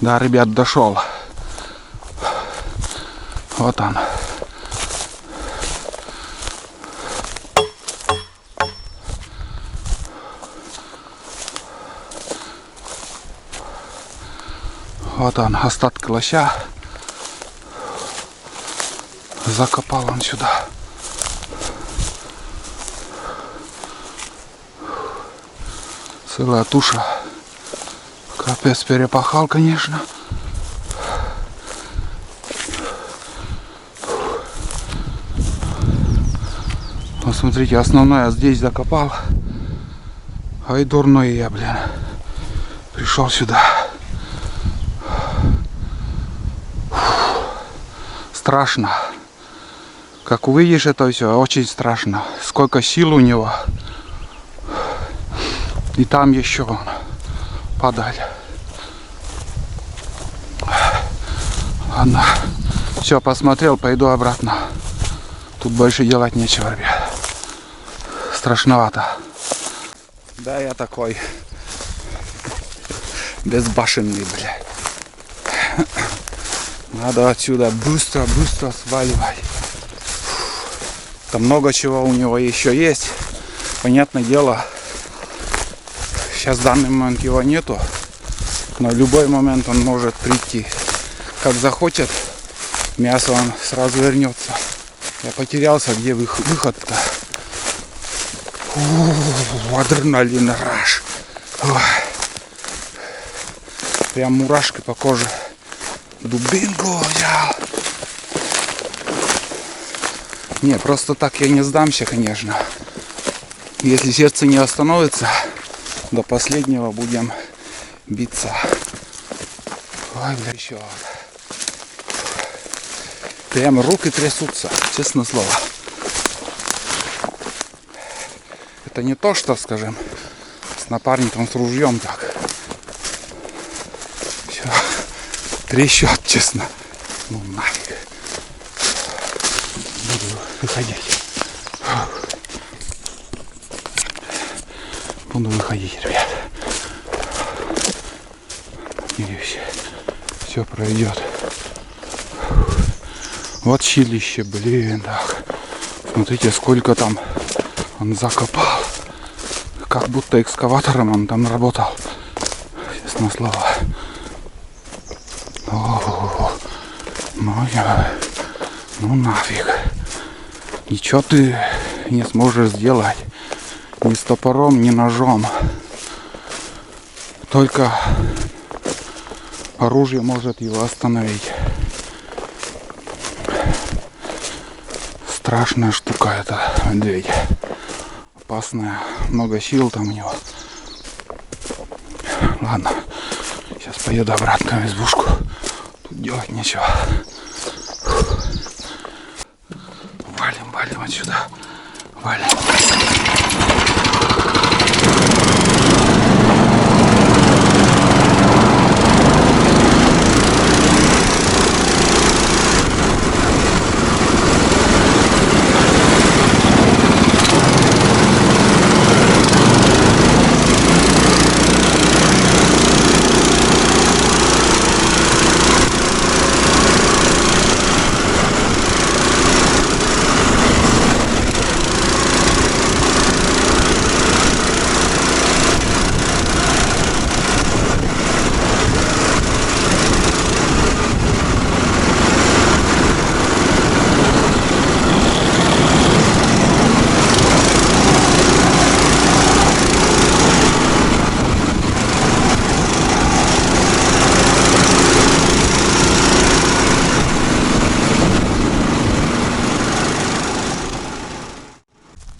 Да, ребят, дошел. Вот он. Вот он, остатки лоща. Закопал он сюда. Целая туша. Капец, перепахал, конечно. Вот смотрите, основное здесь закопал. Ай, дурной я, блин. Пришел сюда. Страшно. Как увидишь это все, очень страшно. Сколько сил у него. И там еще он подаль. Ладно. Все, посмотрел, пойду обратно. Тут больше делать нечего, ребят. Страшновато. Да, я такой безбашенный, блядь. Надо отсюда быстро сваливать. Там много чего у него еще есть. Понятное дело, сейчас в данный момент его нету. Но в любой момент он может прийти. Как захочет, мясо он сразу вернется. Я потерялся, где выход-то. Адреналин раш. Прям мурашки по коже. Дубинку взял. Не, просто так я не сдамся, конечно. Если сердце не остановится, до последнего будем биться. Ой, бля, еще. Прям руки трясутся, честное слово. Это не то, что, скажем, с напарником, с ружьем так. Все. Трещет, честно. Ну нафиг. Буду выходить. Буду выходить, ребят. Надеюсь, все пройдет. Вот щелище, блин, так. Смотрите, сколько там он закопал. Как будто экскаватором он там работал. Честное слово. Ну нафиг. Ничего ты не сможешь сделать. Ни с топором, ни ножом. Только оружие может его остановить. Страшная штука это медведь. Опасная. Много сил там у него. Ладно. Сейчас поеду обратно в избушку. Тут делать нечего. Валим отсюда. Валим.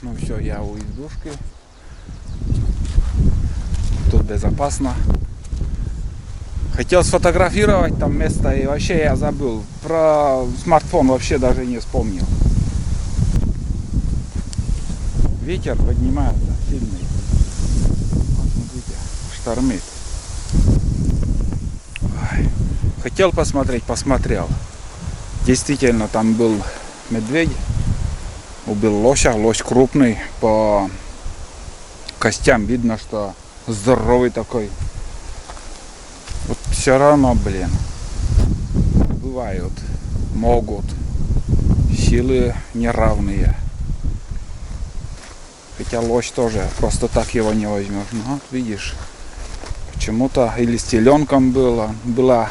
Ну все, я у избушки. Тут безопасно. Хотел сфотографировать там место, и вообще я забыл. Про смартфон вообще даже не вспомнил. Ветер поднимается сильный. Вот смотрите, штормит. Ой. Хотел посмотреть, посмотрел. Действительно, там был медведь. Убил лося, лось крупный, по костям видно, что здоровый такой. Вот все равно, блин, бывают, могут, силы неравные. Хотя лось тоже, просто так его не возьмешь. Ну, вот видишь, почему-то или с теленком была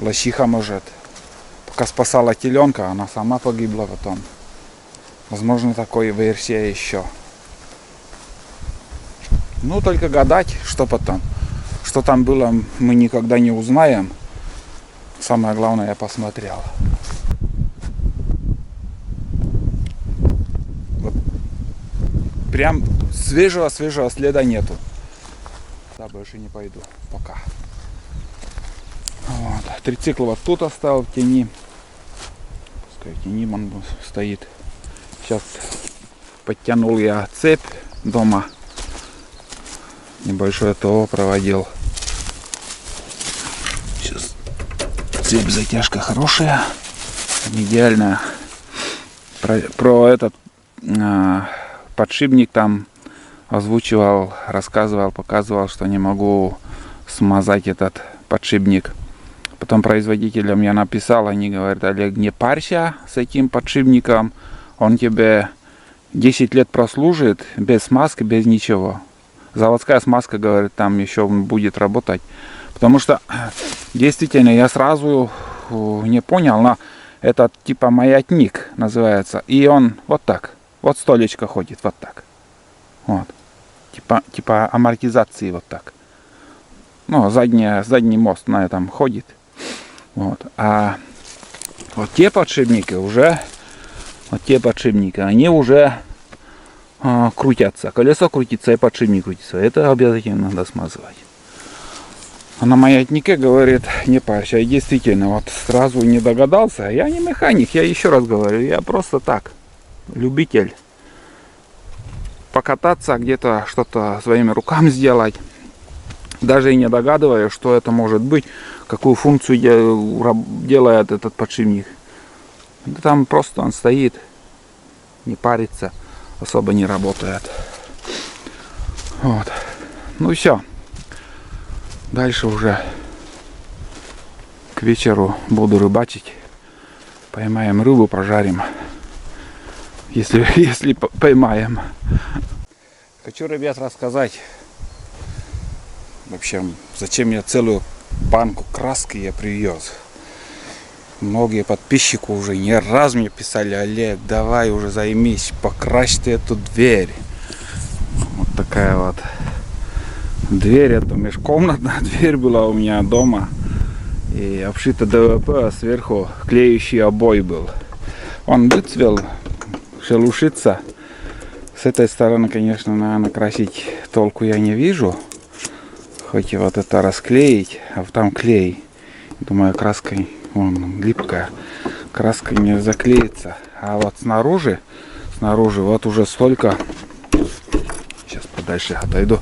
лочиха, может. Пока спасала теленка, она сама погибла потом. Возможно, такой версия еще. Ну, только гадать, что потом. Что там было, мы никогда не узнаем. Самое главное, я посмотрел. Вот. Прям свежего следа нету. Да, больше не пойду. Пока. Вот. Трицикл вот тут оставил в тени. Пускай в тени он стоит. Сейчас подтянул я цепь дома. Небольшое ТО проводил. Сейчас цепь затяжка хорошая. Не идеальная. Про этот подшипник там озвучивал, рассказывал, показывал, что не могу смазать этот подшипник. Потом производителям я написал, они говорят: Олег, не парься с этим подшипником, он тебе 10 лет прослужит без смазки, без ничего. Заводская смазка, говорит, там еще будет работать. Потому что действительно я сразу не понял, но это типа маятник называется. И он вот так, вот столечко ходит, вот так. Вот. Типа амортизации вот так. Ну, задний мост на этом ходит. Вот. А вот те подшипники уже, они уже крутятся. Колесо крутится и подшипник крутится. Это обязательно надо смазывать. А на маятнике, говорит, не парься. И действительно, вот сразу не догадался. Я не механик, я еще раз говорю. Я просто так, любитель. Покататься, где-то что-то своими руками сделать. Даже и не догадываюсь, что это может быть, какую функцию делает этот подшипник. Да там просто он стоит, не парится, особо не работает. Вот. Ну все. Дальше уже к вечеру буду рыбачить. Поймаем рыбу, пожарим. Если поймаем. Хочу, ребят, рассказать. В общем, зачем я целую банку краски я привез. Многие подписчики уже не раз мне писали: Олег, давай уже займись, покрась ты эту дверь. Вот такая вот дверь, это межкомнатная дверь была у меня дома. И обшита ДВП, а сверху клеющий обой был. Он выцвел, шелушится. С этой стороны, конечно, наверное, красить толку я не вижу. Хоть и вот это расклеить, а там клей. Думаю, краской, вон, липкая, краской не заклеится. А вот снаружи вот уже столько. Сейчас подальше отойду.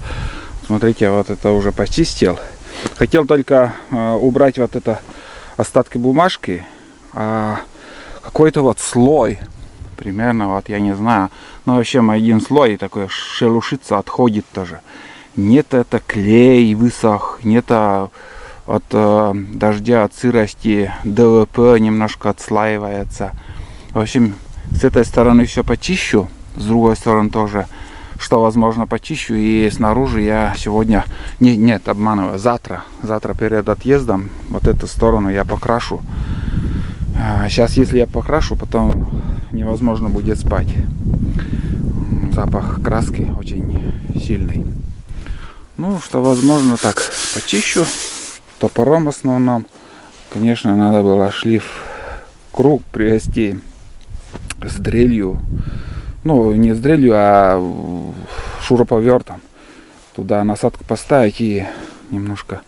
Смотрите, вот это уже почистил. Хотел только убрать вот это остатки бумажки. А какой-то вот слой. Примерно, вот я не знаю. Но вообще один слой такой шелушится, отходит тоже. Нет, это клей высох, нет от дождя, от сырости ДВП немножко отслаивается. В общем, с этой стороны все почищу, с другой стороны тоже, что возможно, почищу. И снаружи я сегодня, нет, обманываю, завтра перед отъездом вот эту сторону я покрашу. Сейчас, если я покрашу, потом невозможно будет спать. Запах краски очень сильный. Ну, что возможно, так почищу топором в основном. Конечно, надо было шлиф круг привести с дрелью. Ну, не с дрелью, а шуруповертом. Туда насадку поставить и немножко,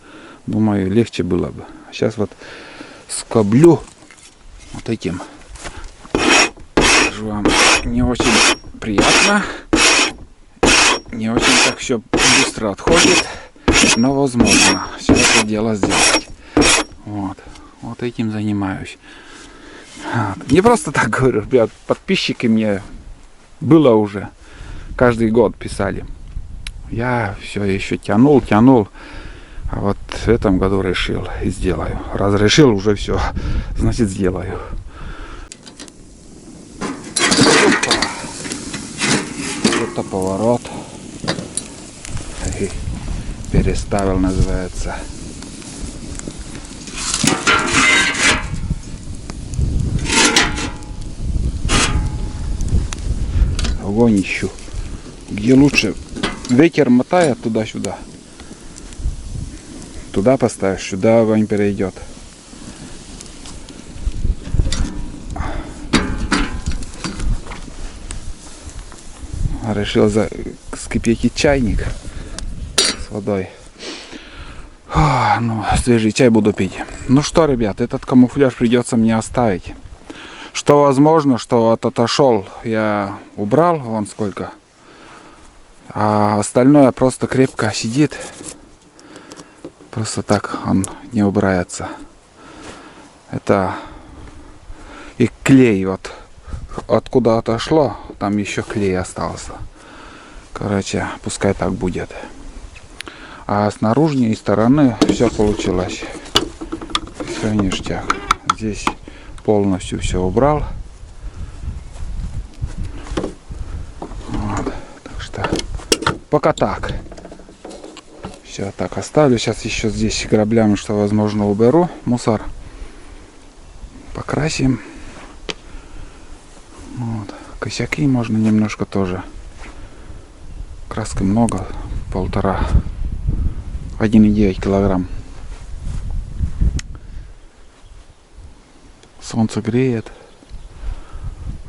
думаю, легче было бы. Сейчас вот скоблю вот этим. Скажу вам, не очень приятно. Не очень так все быстро отходит, но возможно все это дело сделать. Вот этим занимаюсь. Не просто так говорю, ребят, подписчики мне было уже, каждый год писали. Я все еще тянул. А вот в этом году решил и сделаю. Раз решил, уже все, значит сделаю. Это поворот. И переставил, называется. Огонь ищу. Где лучше? Ветер мотает туда-сюда. Туда поставишь, сюда огонь перейдет. Решил вскипятить чайник с водой. Ну, свежий чай буду пить. Ну что, ребят, этот камуфляж придется мне оставить. Что возможно, что вот отошел, я убрал, вон сколько. А остальное просто крепко сидит. Просто так он не убирается. Это и клей вот. Откуда отошло, там еще клей остался. Короче, пускай так будет. А с наружной стороны все получилось. Все ништяк. Здесь полностью все убрал. Вот. Так что пока так. Все так оставлю. Сейчас еще здесь граблями, что возможно, уберу мусор. Покрасим. Вот. Косяки можно немножко тоже. Краски много. 1,9 килограмм. Солнце греет,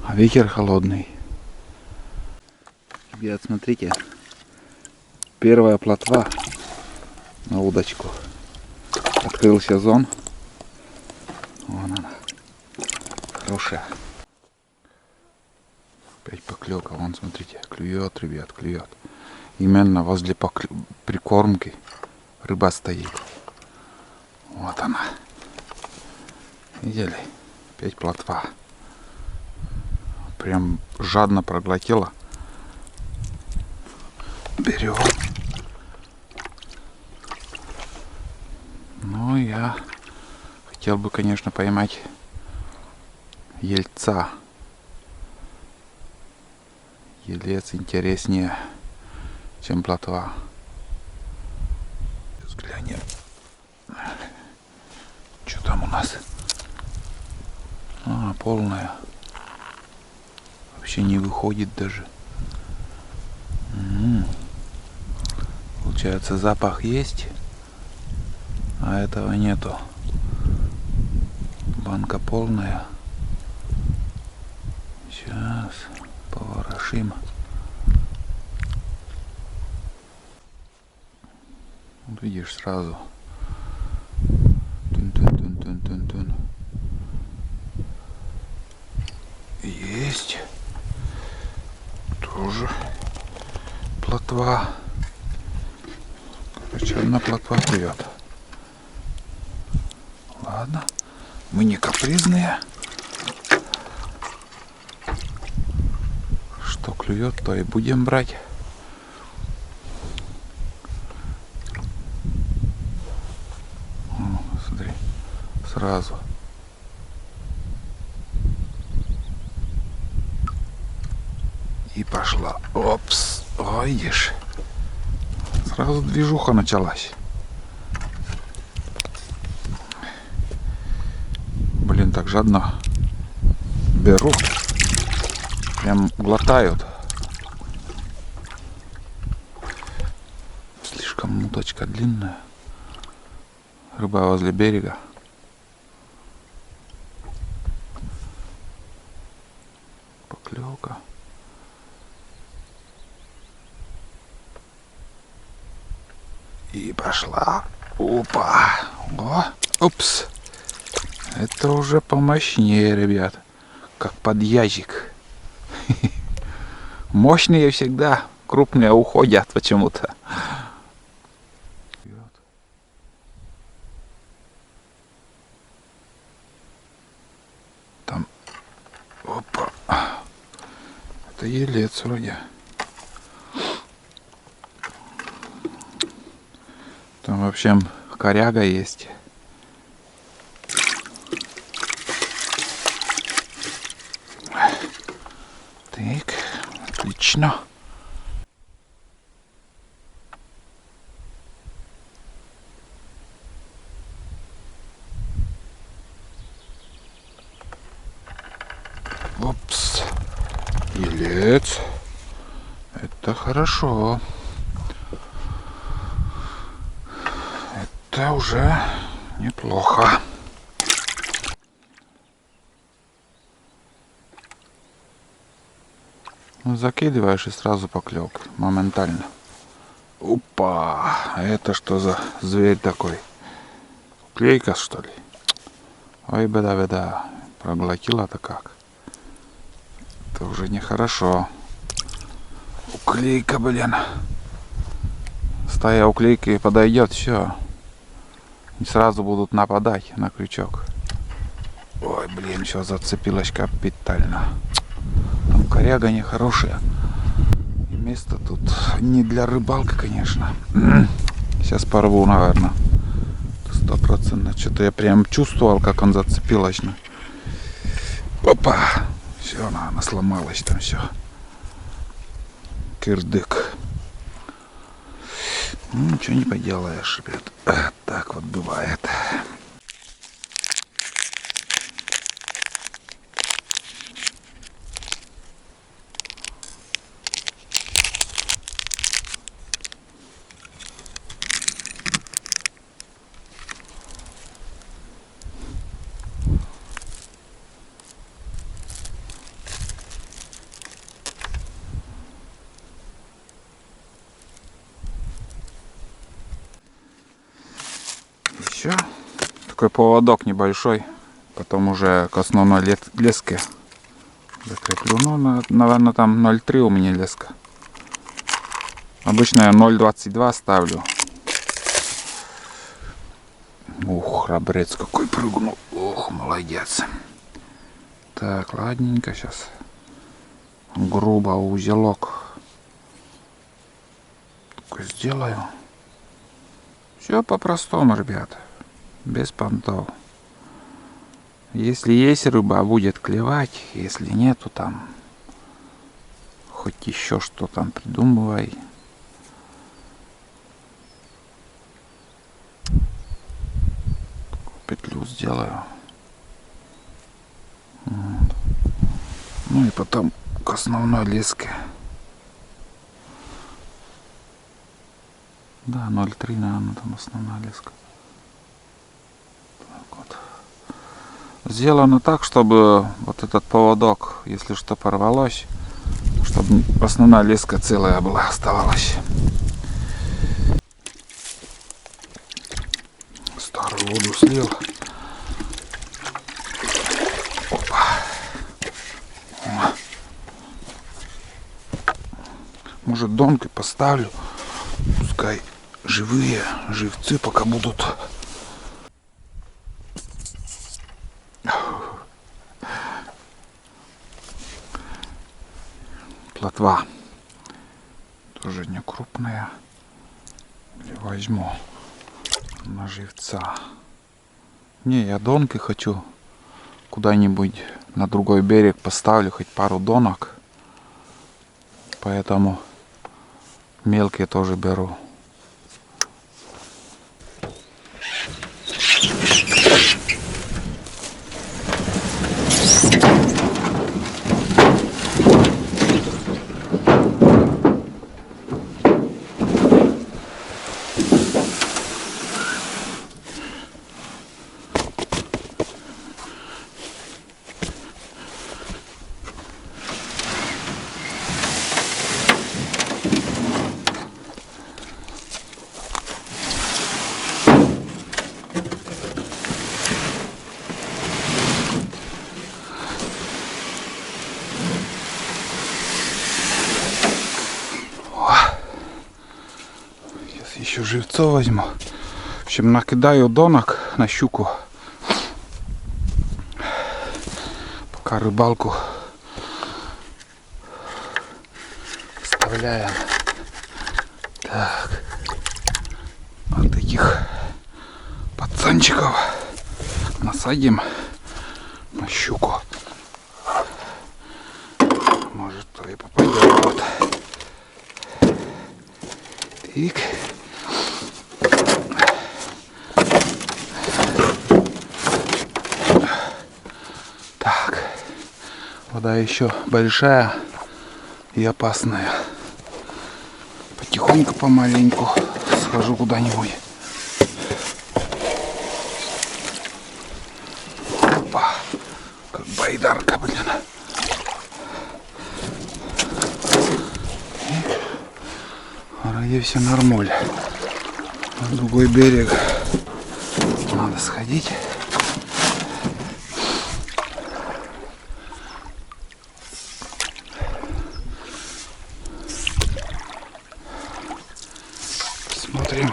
а ветер холодный. Ребят, смотрите. Первая плотва на удочку. Открыл сезон. Вон она. Хорошая. Опять поклевка. Вон, смотрите. Клюет, ребят, клюет. Именно возле прикормки рыба стоит. Вот она. Видели? Опять плотва. Прям жадно проглотила. Берет. Ну, я хотел бы, конечно, поймать ельца. Елец интереснее, чем плотва. Взглянем. Что там у нас? Полная. Вообще не выходит даже. Получается, запах есть, а этого нету. Банка полная. Сейчас поворошим. Вот видишь сразу. Тун-тун-тун-тун-тун-тун. Есть. Тоже плотва. Короче, одна плотва клюет. Ладно. Мы не капризные. Что клюет, то и будем брать. Смотри, сразу. И пошла. Опс. О, видишь. Сразу движуха началась. Блин, так жадно беру. Прям глотают. Слишком удочка длинная. Рыба возле берега. Поклевка. И пошла. Опа. О, упс. Это уже помощнее, ребят. Как подъязик. Мощные всегда, крупные уходят почему-то. Там. Опа. Это елец вроде. Там вообще коряга есть. Так, отлично. Опс. Елец. Это хорошо. Это уже неплохо. Ну, закидываешь и сразу поклевка. Моментально. Опа! Это что за зверь такой? Клейка, что ли? Ой, беда-беда. Проглотила-то как? Это уже нехорошо. Уклейка, блин. Стая уклейки подойдет, все. И сразу будут нападать на крючок. Ой, блин, что зацепилась капитально. Там коряга нехорошая. И место тут не для рыбалки, конечно. Сейчас порву, наверное. 100%. Что-то я прям чувствовал, как он зацепилась. Опа! Все, она сломалась там все. Кирдык. Ну, ничего не поделаешь, ребят. Так вот бывает. Еще такой поводок небольшой, потом уже к основной леске закреплю. Ну, наверное, там 0,3 у меня леска. Обычно я 0,22 ставлю. Ух, храбрец какой прыгнул. Ох, молодец. Так, ладненько сейчас. Грубо узелок такой сделаю. Все по-простому, ребята. Без понтов. Если есть рыба, будет клевать. Если нету, там хоть еще что там придумывай. Петлю сделаю. Вот. Ну и потом к основной леске. Да, 0,3, наверное, там основная леска. Так вот. Сделано так, чтобы вот этот поводок, если что порвалось, чтобы основная леска целая была, оставалась. Старую воду слил. Опа. Может, донкой поставлю. Пускай живые живцы пока будут. Плотва тоже не крупная. Или возьму на живца. Не, я донки хочу куда-нибудь на другой берег поставлю, хоть пару донок. Поэтому мелкие тоже беру. Еще живцов возьму. В общем, накидаю донок на щуку. Пока рыбалку вставляем. Так. Вот таких стаканчиков. Насадим на щуку. Может, то и попадет. Так. Так. Вода еще большая и опасная. Потихоньку, помаленьку схожу куда-нибудь. Опа, как байдарка, блин. Вроде все нормально. На другой берег надо сходить. Смотрим.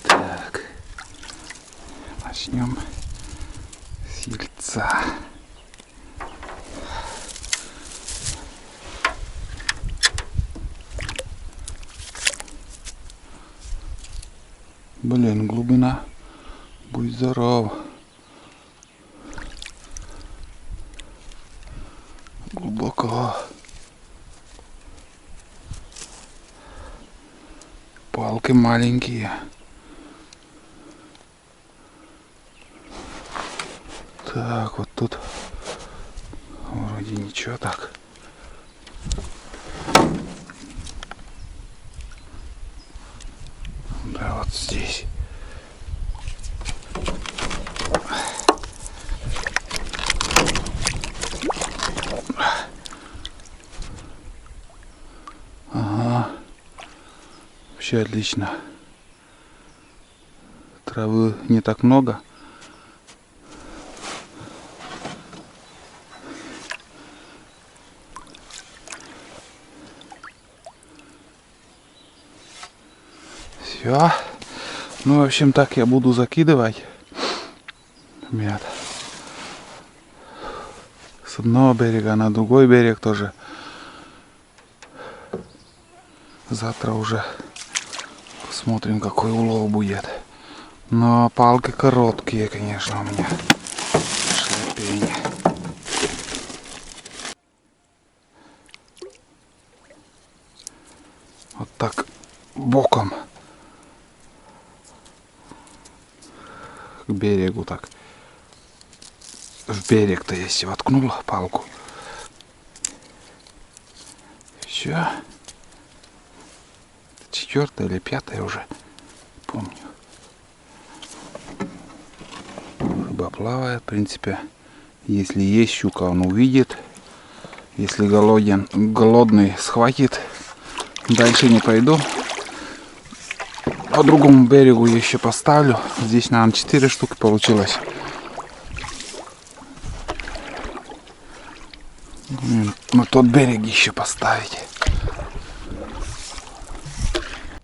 Так. Начнем с яйца. Блин, глубина. Будь здоров. Глубоко. Палки маленькие. Так, вот тут вроде ничего так. Да, вот здесь. Ага. Вообще отлично. Травы не так много. Все. Ну, в общем, так я буду закидывать. Ребят. С одного берега на другой берег тоже. Завтра уже посмотрим, какой улов будет. Но палки короткие, конечно, у меня. Шляпень. Вот так боком к берегу так. В берег-то если воткнул палку. Все. Четвертая или пятая уже. Помню. Рыба плавает, в принципе. Если есть щука, он увидит. Если голодный схватит. Дальше не пойду. По другому берегу еще поставлю. Здесь, наверное, 4 штуки получилось. На тот берег еще поставить.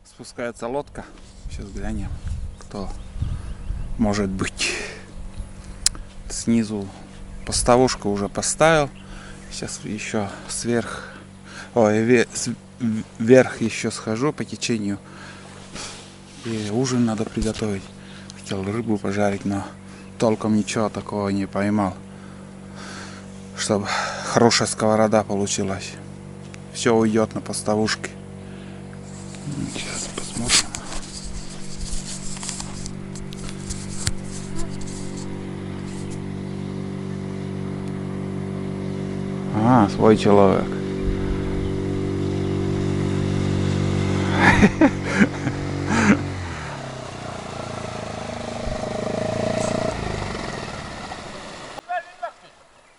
Спускается лодка. Сейчас глянем, кто может быть. Снизу поставушку уже поставил. Сейчас еще вверх еще схожу по течению. И ужин надо приготовить. Хотел рыбу пожарить, но толком ничего такого не поймал. Чтобы хорошая сковорода получилась. Все уйдет на поставушке. Сейчас посмотрим. А, свой человек.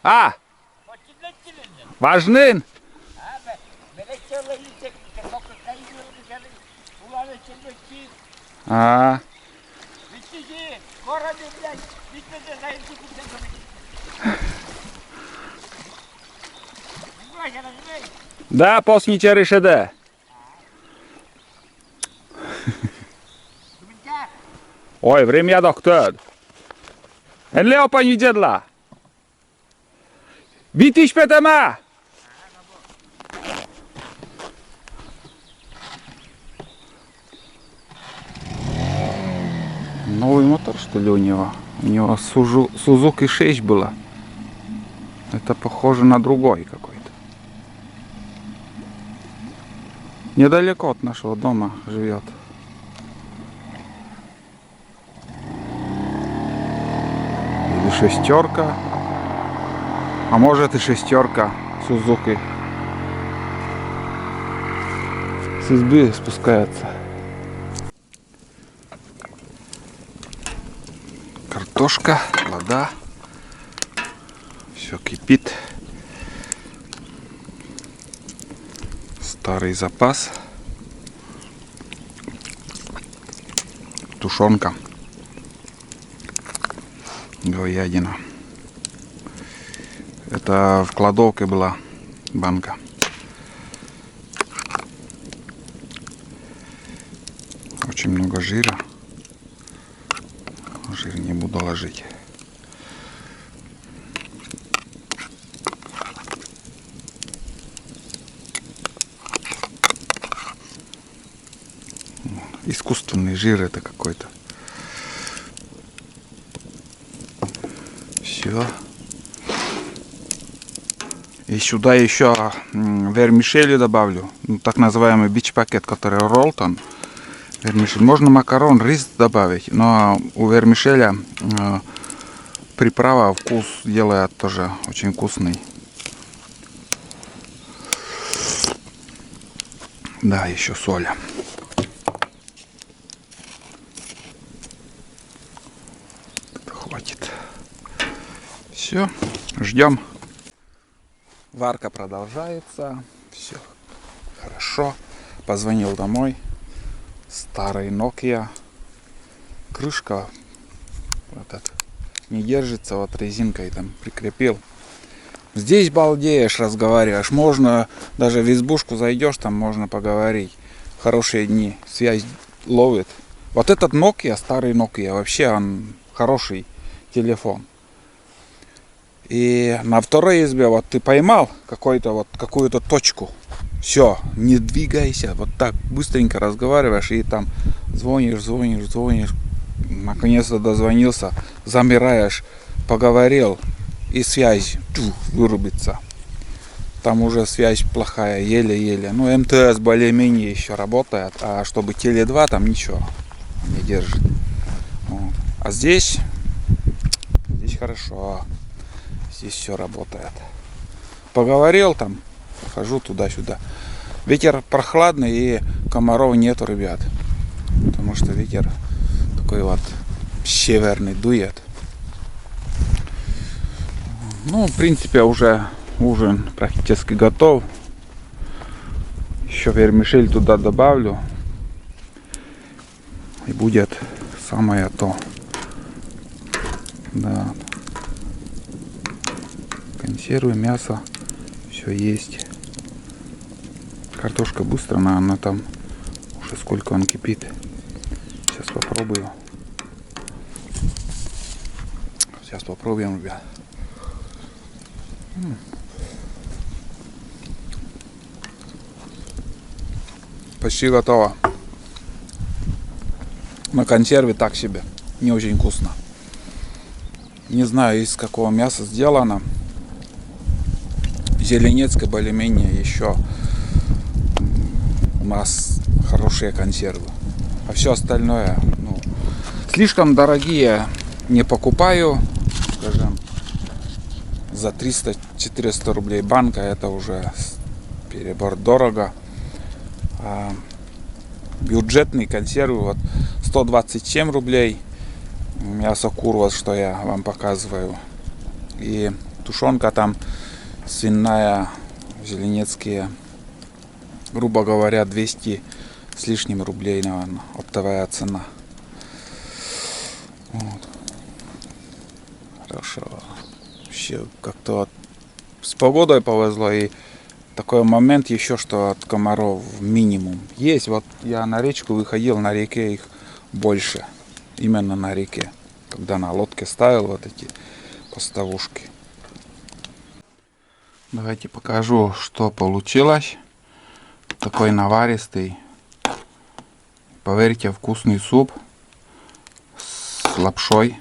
А! Важнын! А. Да, после решеде. Oj, время dock död. En leopan widziedla. Bitiś petema. Новый мотор, что ли, у него? У него Suzuki 6 было. Это похоже на другой какой-то. Недалеко от нашего дома живет. Или шестерка. А может и шестерка Suzuki. С избы спускается. Картошка, вода. Все кипит. Старый запас. Тушенка. Говядина. Это в кладовке была банка. Очень много жира. Жир не буду ложить. Искусственный жир это какой-то. Все. И сюда еще вермишели добавлю. Так называемый бич-пакет, который Ролтон. Вермишель. Можно макарон, рис добавить, но у вермишеля приправа, вкус делает тоже очень вкусный. Да, еще соль. Это хватит. Все, ждем. Варка продолжается. Все хорошо. Позвонил домой. Старый Nokia. Крышка этот, не держится, вот резинкой там прикрепил. Здесь балдеешь, разговариваешь. Можно даже в избушку зайдешь, там можно поговорить. Хорошие дни, связь ловит. Вот этот Nokia, старый Nokia, вообще он хороший телефон. И на второй избе вот ты поймал какую-то точку. Все, не двигайся, вот так быстренько разговариваешь и там звонишь. Наконец-то дозвонился, замираешь, поговорил и связь вырубится. Там уже связь плохая, еле-еле. Ну, МТС более-менее еще работает, а чтобы Теле2 там ничего не держит. Вот. А здесь хорошо, здесь все работает. Поговорил там, хожу туда-сюда. Ветер прохладный и комаров нету, ребят. Потому что ветер такой вот северный дует. Ну, в принципе, уже ужин практически готов. Еще вермишель туда добавлю. И будет самое то. Да. Консервы, мясо. Все есть. Картошка быстро, она там уже сколько он кипит. Сейчас попробую. Сейчас попробуем, ребят. Почти готово. На консерве так себе. Не очень вкусно. Не знаю, из какого мяса сделано. Зеленецкая более-менее еще у нас хорошие консервы. А все остальное, ну, слишком дорогие не покупаю. Скажем, за 300-400 рублей банка это уже перебор дорого. А бюджетные консервы вот 127 рублей. Мясо кур, вот что я вам показываю. И тушенка там свиная, зеленецкие, грубо говоря, 200 с лишним рублей, наверное, оптовая цена. Вот. Хорошо. Вообще как-то вот с погодой повезло, и такой момент еще, что от комаров минимум есть. Вот я на речку выходил, на реке их больше. именно на реке, когда на лодке ставил вот эти поставушки. Давайте покажу, что получилось. Такой наваристый, поверьте, вкусный суп с лапшой,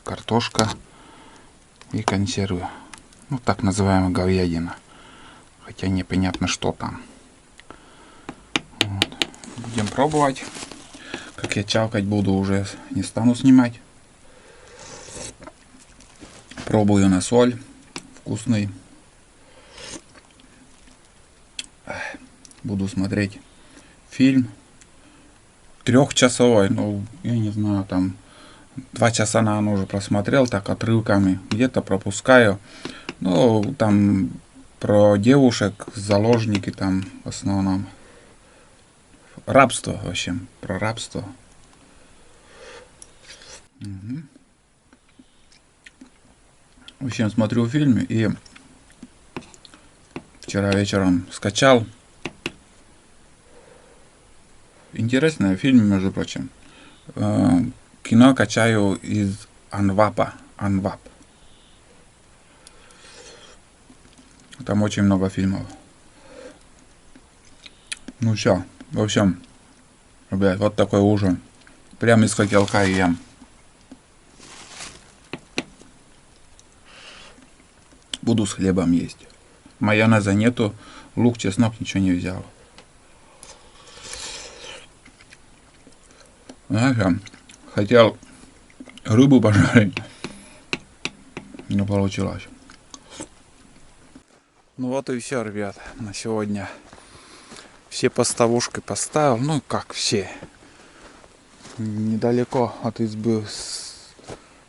картошка и консервы. Ну, так называемая говядина. Хотя непонятно, что там. Вот. Будем пробовать. Как я чавкать буду, уже не стану снимать. Пробую на соль. Вкусный. Буду смотреть фильм. 3-часовой. Ну, я не знаю, там 2 часа, наверное, уже просмотрел, так отрывками. Где-то пропускаю. Ну, там про девушек, заложники там в основном. Рабство, в общем, про рабство. Угу. В общем, смотрю фильм и вчера вечером скачал. Интересный фильм, между прочим. Кино качаю из Анвапа. Анвап. Там очень много фильмов. Ну все. В общем, ребят, вот такой ужин. Прямо из хотелка и ем. Буду с хлебом есть. Майонеза нету. Лук, чеснок, ничего не взял. Знаете, хотел рыбу пожарить. Не получилось. Ну вот и все, ребят, на сегодня. Все поставушки поставил. Ну как все. Недалеко от избы.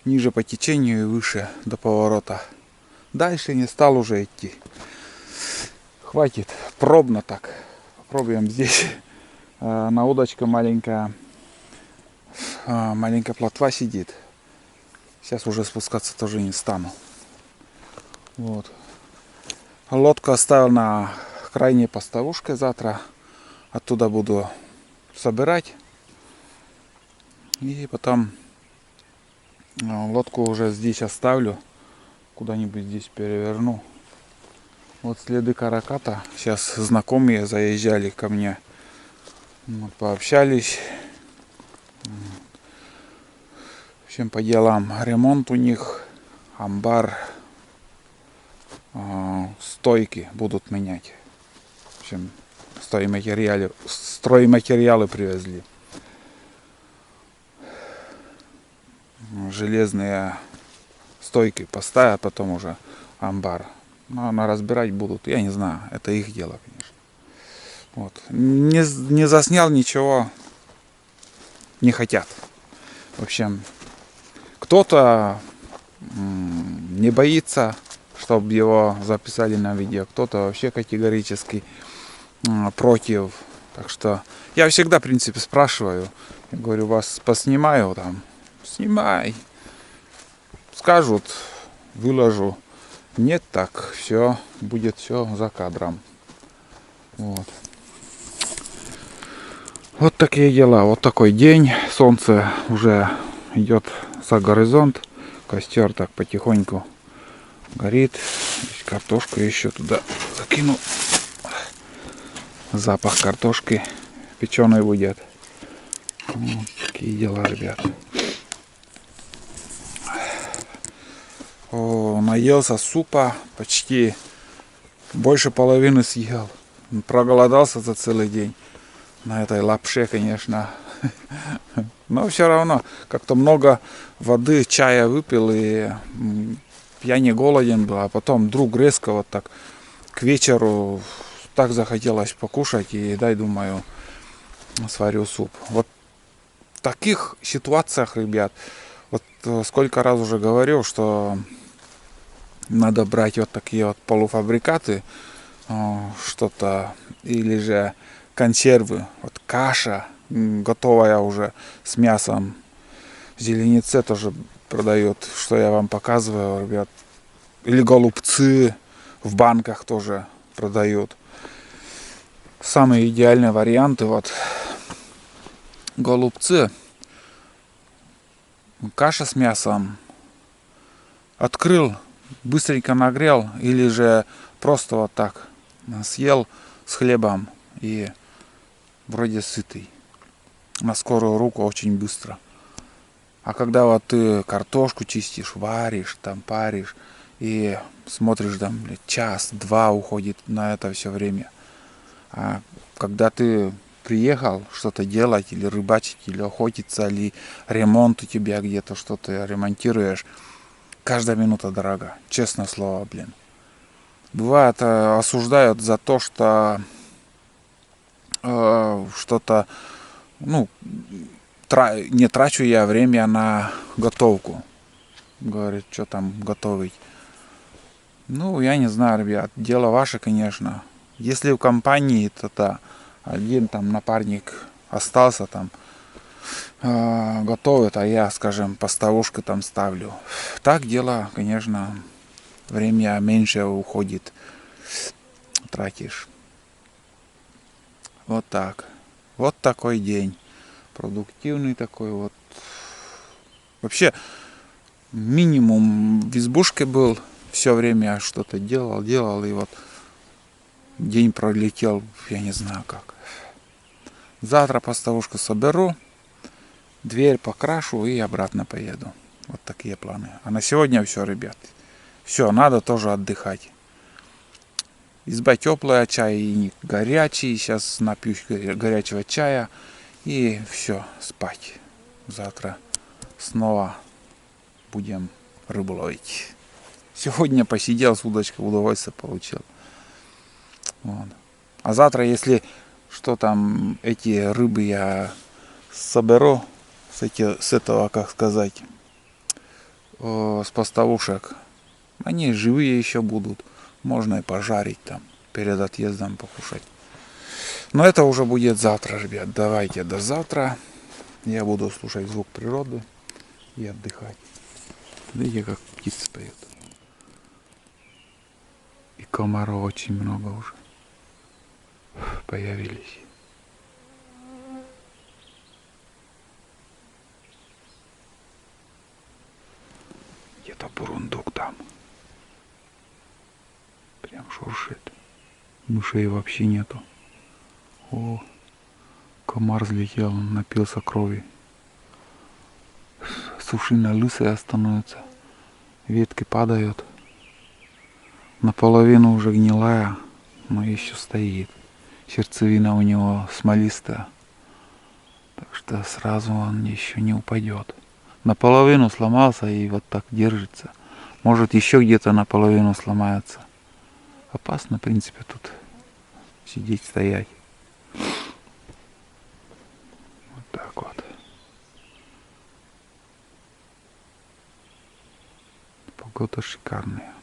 Ниже по течению и выше до поворота. Дальше не стал уже идти. Хватит. Пробно так. Попробуем здесь. На удочке маленькая плотва сидит. Сейчас уже спускаться тоже не стану. Вот. Лодку оставил на крайней поставушке. Завтра оттуда буду собирать. И потом лодку уже здесь оставлю. Куда-нибудь здесь переверну. Вот следы караката. Сейчас знакомые заезжали ко мне. Вот, пообщались. В общем, по делам. Ремонт у них. Амбар. Стойки будут менять. В общем, стройматериалы привезли. Железные стойки поставят, потом уже амбар. Но разбирать будут. Я не знаю, это их дело, конечно. Вот. Не заснял ничего. Не хотят. В общем, кто-то не боится, чтобы его записали на видео. Кто-то вообще категорически против. Так что я всегда, в принципе, спрашиваю. Я говорю, вас поснимаю там. Снимай. Скажут, выложу. Нет, так все будет все за кадром. Вот. Вот такие дела. Вот такой день. Солнце уже идет за горизонт. Костер так потихоньку горит. Картошку еще туда закину. Запах картошки печеной будет. Вот такие дела, ребят. Наелся супа, почти больше половины съел. Проголодался за целый день. На этой лапше, конечно. Но все равно, как-то много воды, чая выпил, и я не голоден был. А потом вдруг резко вот так к вечеру так захотелось покушать, и дай, думаю, сварю суп. Вот в таких ситуациях, ребят, вот сколько раз уже говорил, что надо брать вот такие вот полуфабрикаты, что-то, или же консервы, вот каша готовая уже с мясом. В Зеленице тоже продают, что я вам показываю, ребят. Или голубцы в банках тоже продают. Самые идеальные варианты, вот голубцы каша с мясом. Открыл, быстренько нагрел, или же просто вот так съел с хлебом и вроде сытый. На скорую руку очень быстро. А когда вот ты картошку чистишь, варишь, там паришь и смотришь, там час-два уходит на это все время. А когда ты приехал что-то делать, или рыбачить, или охотиться, или ремонт у тебя где-то что-то ремонтируешь, каждая минута дорога, честное слово, блин. Бывает, осуждают за то, что что-то, ну, не трачу я время на готовку. Говорит, что там готовить. Ну, я не знаю, ребят, дело ваше, конечно. Если в компании, то да, один там напарник остался там, готовит, а я, скажем, поставушку там ставлю. Так дело, конечно, время меньше уходит, тратишь. Вот так. Вот такой день. Продуктивный такой вот. Вообще, минимум в избушке был. Все время что-то делал, и вот день пролетел, я не знаю как. Завтра поставушку соберу, дверь покрашу и обратно поеду. Вот такие планы. А на сегодня все, ребят. Все, надо тоже отдыхать. Изба теплая, чай и горячий. Сейчас напьюсь горячего чая. И все, спать. Завтра снова будем рыбу ловить. Сегодня посидел с удочкой, удовольствие получил. Вот. А завтра, если что там, эти рыбы я соберу с этого, как сказать, с поставушек, они живые еще будут. Можно и пожарить там, перед отъездом покушать. Но это уже будет завтра, ребят. Давайте до завтра. Я буду слушать звук природы и отдыхать. Видите, как птицы поют. И комаров очень много уже появились. Где-то бурундук там. Прям шуршит. Мышей вообще нету. О, комар взлетел, он напился крови. Сушина лысая становится. Ветки падают. Наполовину уже гнилая, но еще стоит. Сердцевина у него смолистая. Так что сразу он еще не упадет. Наполовину сломался и вот так держится. Может еще где-то наполовину сломается. Опасно, в принципе, тут сидеть, стоять. Вот так вот. Погода шикарная.